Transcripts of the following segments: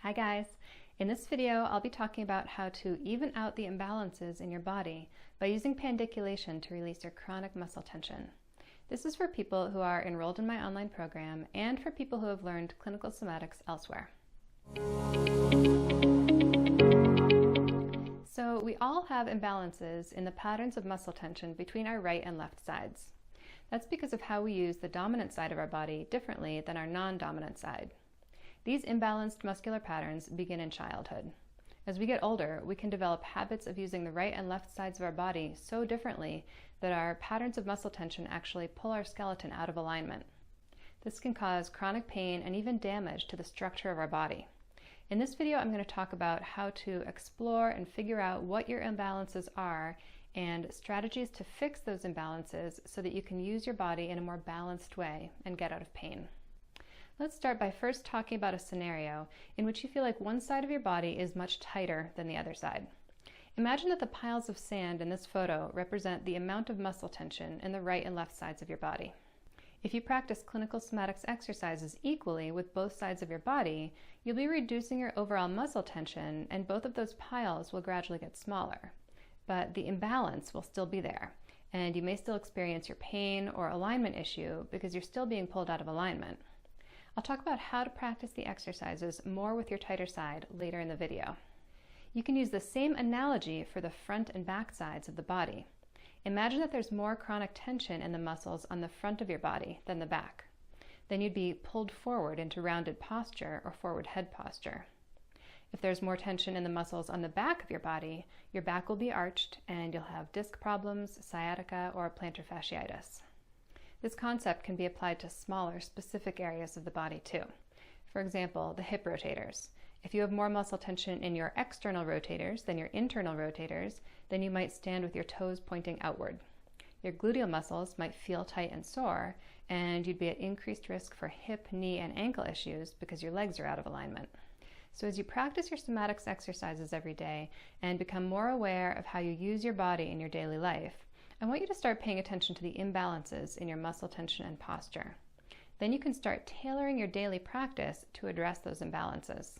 Hi guys! In this video, I'll be talking about how to even out the imbalances in your body by using pandiculation to release your chronic muscle tension. This is for people who are enrolled in my online program and for people who have learned clinical somatics elsewhere. So we all have imbalances in the patterns of muscle tension between our right and left sides. That's because of how we use the dominant side of our body differently than our non-dominant side. These imbalanced muscular patterns begin in childhood. As we get older, we can develop habits of using the right and left sides of our body so differently that our patterns of muscle tension actually pull our skeleton out of alignment. This can cause chronic pain and even damage to the structure of our body. In this video, I'm going to talk about how to explore and figure out what your imbalances are and strategies to fix those imbalances so that you can use your body in a more balanced way and get out of pain. Let's start by first talking about a scenario in which you feel like one side of your body is much tighter than the other side. Imagine that the piles of sand in this photo represent the amount of muscle tension in the right and left sides of your body. If you practice clinical somatics exercises equally with both sides of your body, you'll be reducing your overall muscle tension, and both of those piles will gradually get smaller. But the imbalance will still be there, and you may still experience your pain or alignment issue because you're still being pulled out of alignment. I'll talk about how to practice the exercises more with your tighter side later in the video. You can use the same analogy for the front and back sides of the body. Imagine that there's more chronic tension in the muscles on the front of your body than the back. Then you'd be pulled forward into rounded posture or forward head posture. If there's more tension in the muscles on the back of your body, your back will be arched and you'll have disc problems, sciatica, or plantar fasciitis. This concept can be applied to smaller, specific areas of the body too. For example, the hip rotators. If you have more muscle tension in your external rotators than your internal rotators, then you might stand with your toes pointing outward. Your gluteal muscles might feel tight and sore, and you'd be at increased risk for hip, knee, and ankle issues because your legs are out of alignment. So as you practice your somatics exercises every day and become more aware of how you use your body in your daily life, I want you to start paying attention to the imbalances in your muscle tension and posture. Then you can start tailoring your daily practice to address those imbalances.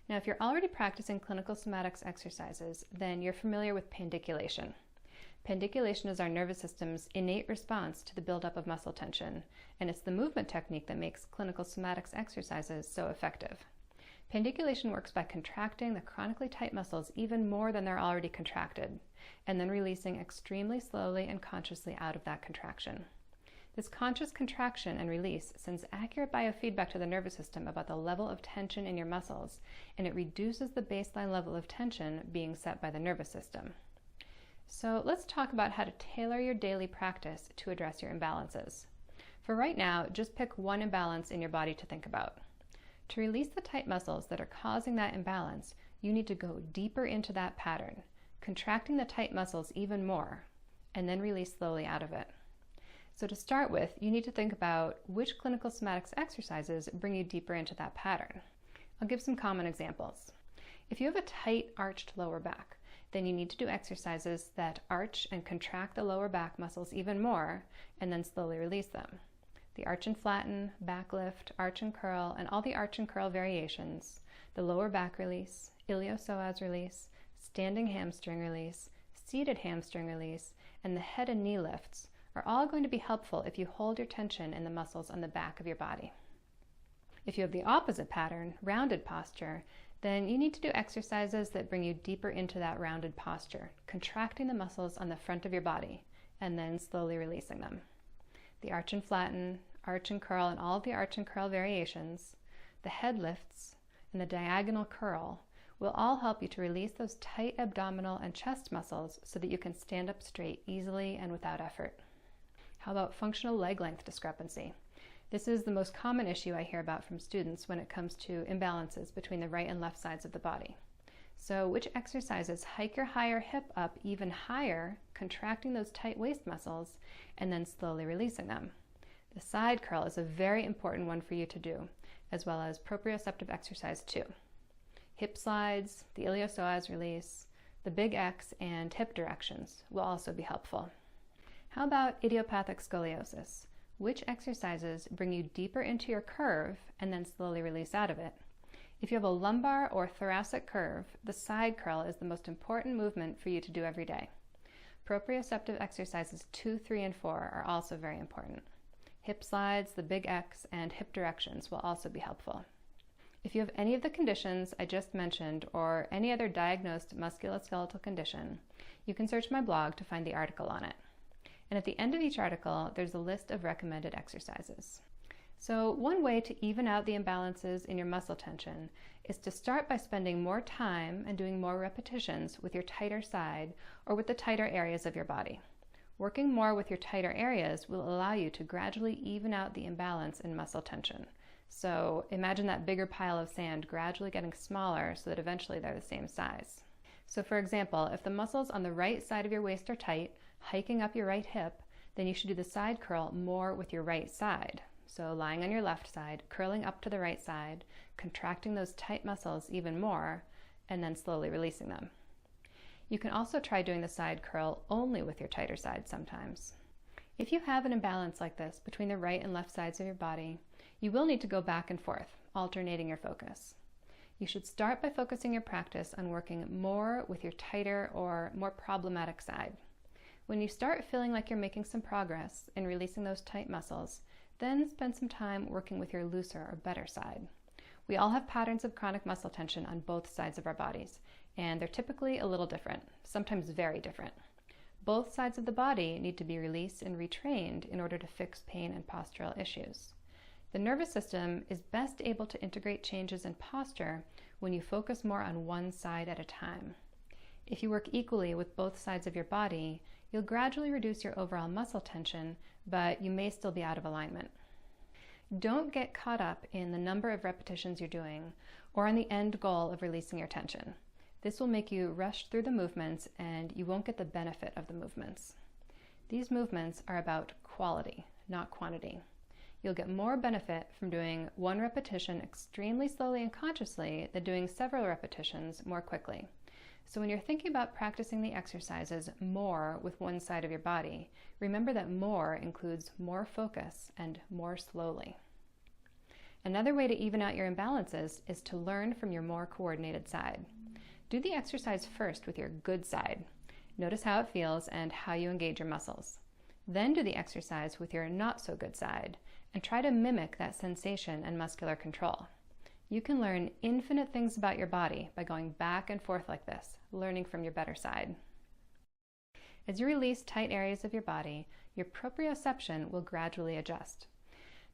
Now, if you're already practicing clinical somatics exercises, then you're familiar with pandiculation. Pandiculation is our nervous system's innate response to the buildup of muscle tension, and it's the movement technique that makes clinical somatics exercises so effective. Pandiculation works by contracting the chronically tight muscles even more than they're already contracted, and then releasing extremely slowly and consciously out of that contraction. This conscious contraction and release sends accurate biofeedback to the nervous system about the level of tension in your muscles, and it reduces the baseline level of tension being set by the nervous system. So let's talk about how to tailor your daily practice to address your imbalances. For right now, just pick one imbalance in your body to think about. To release the tight muscles that are causing that imbalance, you need to go deeper into that pattern, contracting the tight muscles even more, and then release slowly out of it. So to start with, you need to think about which clinical somatics exercises bring you deeper into that pattern. I'll give some common examples. If you have a tight, arched lower back, then you need to do exercises that arch and contract the lower back muscles even more, and then slowly release them. The arch and flatten, back lift, arch and curl, and all the arch and curl variations, the lower back release, iliopsoas release, standing hamstring release, seated hamstring release, and the head and knee lifts are all going to be helpful if you hold your tension in the muscles on the back of your body. If you have the opposite pattern, rounded posture, then you need to do exercises that bring you deeper into that rounded posture, contracting the muscles on the front of your body, and then slowly releasing them. The arch and flatten, arch and curl, and all of the arch and curl variations, the head lifts, and the diagonal curl will all help you to release those tight abdominal and chest muscles so that you can stand up straight easily and without effort. How about functional leg length discrepancy? This is the most common issue I hear about from students when it comes to imbalances between the right and left sides of the body. So which exercises hike your higher hip up even higher, contracting those tight waist muscles, and then slowly releasing them? The side curl is a very important one for you to do, as well as proprioceptive exercise 2. Hip slides, the iliopsoas release, the big X, and hip directions will also be helpful. How about idiopathic scoliosis? Which exercises bring you deeper into your curve and then slowly release out of it? If you have a lumbar or thoracic curve, the side curl is the most important movement for you to do every day. Proprioceptive exercises 2, 3, and 4 are also very important. Hip slides, the big X, and hip directions will also be helpful. If you have any of the conditions I just mentioned or any other diagnosed musculoskeletal condition, you can search my blog to find the article on it. And at the end of each article, there's a list of recommended exercises. So one way to even out the imbalances in your muscle tension is to start by spending more time and doing more repetitions with your tighter side or with the tighter areas of your body. Working more with your tighter areas will allow you to gradually even out the imbalance in muscle tension. So imagine that bigger pile of sand gradually getting smaller so that eventually they're the same size. So for example, if the muscles on the right side of your waist are tight, hiking up your right hip, then you should do the side curl more with your right side. So lying on your left side, curling up to the right side, contracting those tight muscles even more, and then slowly releasing them. You can also try doing the side curl only with your tighter side sometimes. If you have an imbalance like this between the right and left sides of your body, you will need to go back and forth, alternating your focus. You should start by focusing your practice on working more with your tighter or more problematic side. When you start feeling like you're making some progress in releasing those tight muscles, then spend some time working with your looser or better side. We all have patterns of chronic muscle tension on both sides of our bodies, and they're typically a little different, sometimes very different. Both sides of the body need to be released and retrained in order to fix pain and postural issues. The nervous system is best able to integrate changes in posture when you focus more on one side at a time. If you work equally with both sides of your body, you'll gradually reduce your overall muscle tension, but you may still be out of alignment. Don't get caught up in the number of repetitions you're doing or on the end goal of releasing your tension. This will make you rush through the movements and you won't get the benefit of the movements. These movements are about quality, not quantity. You'll get more benefit from doing one repetition extremely slowly and consciously than doing several repetitions more quickly. So when you're thinking about practicing the exercises more with one side of your body, remember that more includes more focus and more slowly. Another way to even out your imbalances is to learn from your more coordinated side. Do the exercise first with your good side. Notice how it feels and how you engage your muscles. Then do the exercise with your not so good side and try to mimic that sensation and muscular control. You can learn infinite things about your body by going back and forth like this, learning from your better side. As you release tight areas of your body, your proprioception will gradually adjust.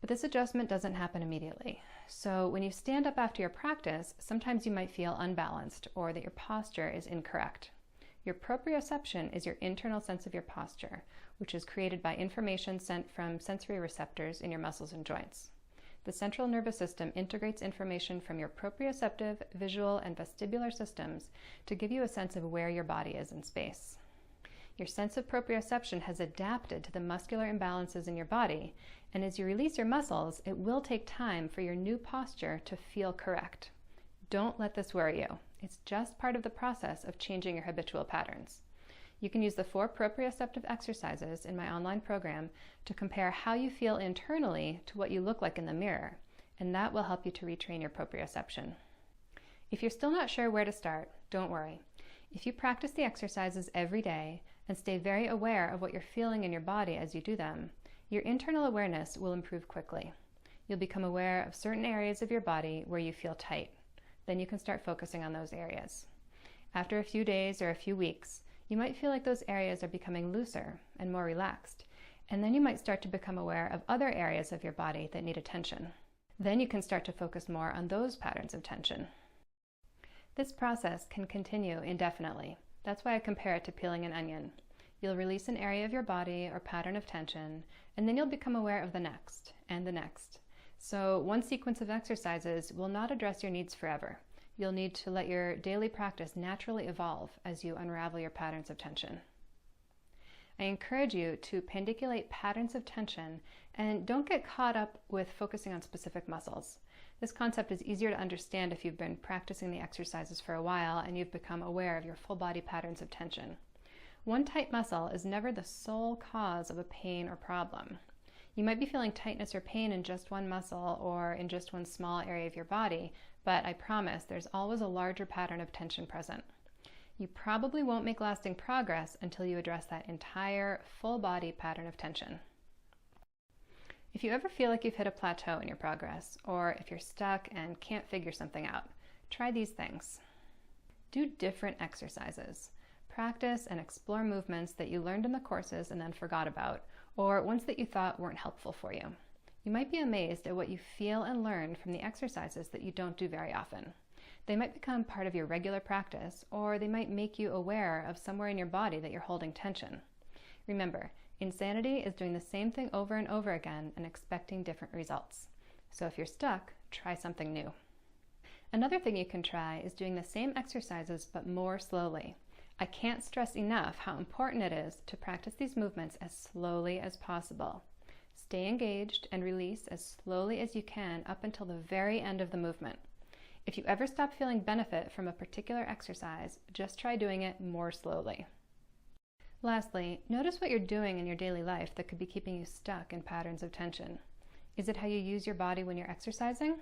But this adjustment doesn't happen immediately. So when you stand up after your practice, sometimes you might feel unbalanced or that your posture is incorrect. Your proprioception is your internal sense of your posture, which is created by information sent from sensory receptors in your muscles and joints. The central nervous system integrates information from your proprioceptive, visual, and vestibular systems to give you a sense of where your body is in space. Your sense of proprioception has adapted to the muscular imbalances in your body, and as you release your muscles, it will take time for your new posture to feel correct. Don't let this worry you. It's just part of the process of changing your habitual patterns. You can use the 4 proprioceptive exercises in my online program to compare how you feel internally to what you look like in the mirror, and that will help you to retrain your proprioception. If you're still not sure where to start, don't worry. If you practice the exercises every day and stay very aware of what you're feeling in your body as you do them, your internal awareness will improve quickly. You'll become aware of certain areas of your body where you feel tight. Then you can start focusing on those areas. After a few days or a few weeks, you might feel like those areas are becoming looser and more relaxed, and then you might start to become aware of other areas of your body that need attention. Then you can start to focus more on those patterns of tension. This process can continue indefinitely. That's why I compare it to peeling an onion. You'll release an area of your body or pattern of tension, and then you'll become aware of the next and the next. So one sequence of exercises will not address your needs forever. You'll need to let your daily practice naturally evolve as you unravel your patterns of tension. I encourage you to pandiculate patterns of tension and don't get caught up with focusing on specific muscles. This concept is easier to understand if you've been practicing the exercises for a while and you've become aware of your full body patterns of tension. One tight muscle is never the sole cause of a pain or problem. You might be feeling tightness or pain in just one muscle or in just one small area of your body, but I promise there's always a larger pattern of tension present. You probably won't make lasting progress until you address that entire full body pattern of tension. If you ever feel like you've hit a plateau in your progress, or if you're stuck and can't figure something out, try these things. Do different exercises. Practice and explore movements that you learned in the courses and then forgot about, or ones that you thought weren't helpful for you. You might be amazed at what you feel and learn from the exercises that you don't do very often. They might become part of your regular practice, or they might make you aware of somewhere in your body that you're holding tension. Remember, insanity is doing the same thing over and over again and expecting different results. So if you're stuck, try something new. Another thing you can try is doing the same exercises but more slowly. I can't stress enough how important it is to practice these movements as slowly as possible. Stay engaged and release as slowly as you can up until the very end of the movement. If you ever stop feeling benefit from a particular exercise, just try doing it more slowly. Lastly, notice what you're doing in your daily life that could be keeping you stuck in patterns of tension. Is it how you use your body when you're exercising?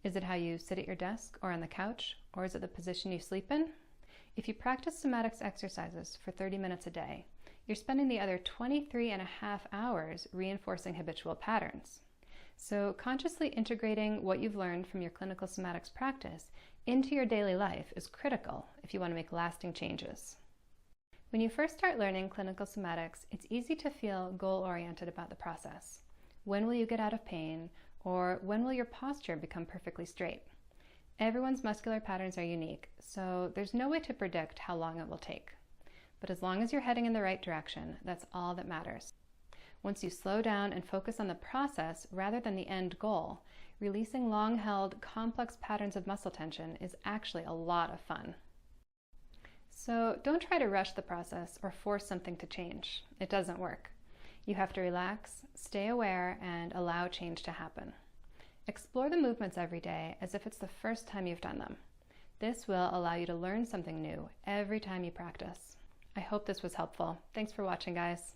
Is it how you sit at your desk or on the couch? Or is it the position you sleep in? If you practice somatics exercises for 30 minutes a day, you're spending the other 23.5 hours reinforcing habitual patterns. So consciously integrating what you've learned from your clinical somatics practice into your daily life is critical if you want to make lasting changes. When you first start learning clinical somatics, it's easy to feel goal-oriented about the process. When will you get out of pain? Or when will your posture become perfectly straight? Everyone's muscular patterns are unique, so there's no way to predict how long it will take. But as long as you're heading in the right direction, that's all that matters. Once you slow down and focus on the process rather than the end goal, releasing long-held, complex patterns of muscle tension is actually a lot of fun. So don't try to rush the process or force something to change. It doesn't work. You have to relax, stay aware, and allow change to happen. Explore the movements every day as if it's the first time you've done them. This will allow you to learn something new every time you practice. I hope this was helpful. Thanks for watching, guys.